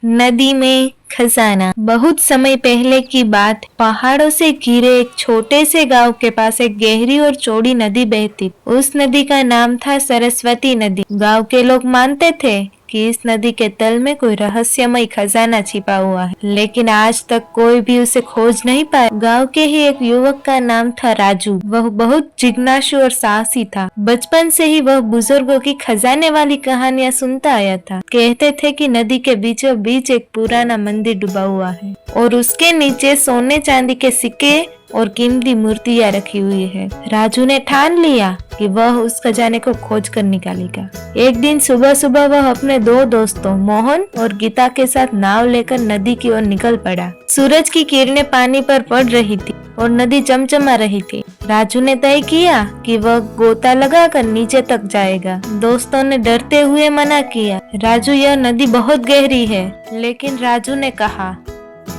नदी में खजाना। बहुत समय पहले की बात, पहाड़ों से घिरे एक छोटे से गांव के पास एक गहरी और चौड़ी नदी बहती। उस नदी का नाम था सरस्वती नदी। गांव के लोग मानते थे कि इस नदी के तल में कोई रहस्यमय खजाना छिपा हुआ है, लेकिन आज तक कोई भी उसे खोज नहीं पाया। गांव के ही एक युवक का नाम था राजू। वह बहुत जिज्ञासु और साहसी था। बचपन से ही वह बुजुर्गों की खजाने वाली कहानियां सुनता आया था। कहते थे कि नदी के बीचों बीच एक पुराना मंदिर डूबा हुआ है और उसके नीचे सोने चांदी के सिक्के और कीमती मूर्तियां रखी हुई है। राजू ने ठान लिया कि वह उस खजाने को खोज कर निकालेगा। एक दिन सुबह सुबह वह अपने दो दोस्तों मोहन और गीता के साथ नाव लेकर नदी की ओर निकल पड़ा। सूरज की किरणें पानी पर पड़ रही थी और नदी चमचमा रही थी। राजू ने तय किया कि वह गोता लगाकर नीचे तक जाएगा। दोस्तों ने डरते हुए मना किया। राजू, यह नदी बहुत गहरी है। लेकिन राजू ने कहा,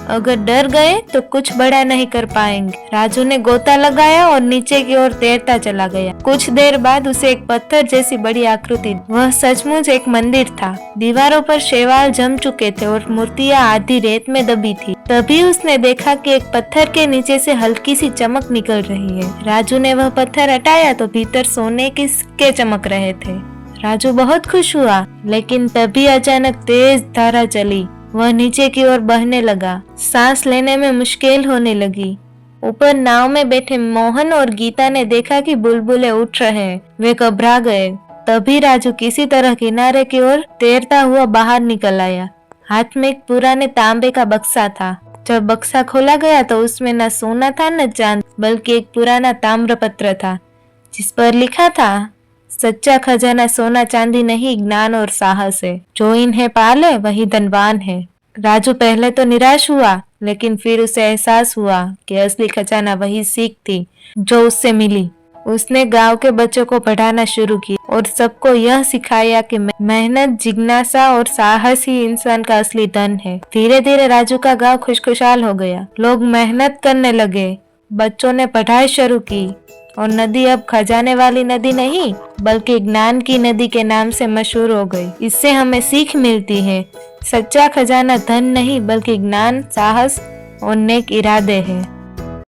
अगर डर गए तो कुछ बड़ा नहीं कर पाएंगे। राजू ने गोता लगाया और नीचे की ओर तैरता चला गया। कुछ देर बाद उसे एक पत्थर जैसी बड़ी आकृति, वह सचमुच एक मंदिर था। दीवारों पर शैवाल जम चुके थे और मूर्तियां आधी रेत में दबी थी। तभी उसने देखा कि एक पत्थर के नीचे से हल्की सी चमक निकल रही है। राजू ने वह पत्थर हटाया तो भीतर सोने के सिक्के चमक रहे थे। राजू बहुत खुश हुआ, लेकिन तभी अचानक तेज धारा चली। वह नीचे की ओर बहने लगा। सांस लेने में मुश्किल होने लगी। ऊपर नाव में बैठे मोहन और गीता ने देखा कि बुलबुले उठ रहे हैं। वे घबरा गए। तभी राजू किसी तरह किनारे की ओर तैरता हुआ बाहर निकल आया। हाथ में एक पुराने तांबे का बक्सा था। जब बक्सा खोला गया तो उसमें न सोना था न चांदी, बल्कि एक पुराना ताम्रपत्र था जिस पर लिखा था, सच्चा खजाना सोना चांदी नहीं, ज्ञान और साहस है। जो इन्हें पाले वही धनवान है। राजू पहले तो निराश हुआ, लेकिन फिर उसे एहसास हुआ कि असली खजाना वही सीख थी जो उससे मिली। उसने गांव के बच्चों को पढ़ाना शुरू किया और सबको यह सिखाया कि मेहनत, जिज्ञासा और साहस ही इंसान का असली धन है। धीरे धीरे राजू का गांव खुशखुशाल हो गया। लोग मेहनत करने लगे, बच्चों ने पढ़ाई शुरू की और नदी अब खजाने वाली नदी नहीं, बल्कि ज्ञान की नदी के नाम से मशहूर हो गई। इससे हमें सीख मिलती है, सच्चा खजाना धन नहीं बल्कि ज्ञान, साहस और नेक इरादे हैं।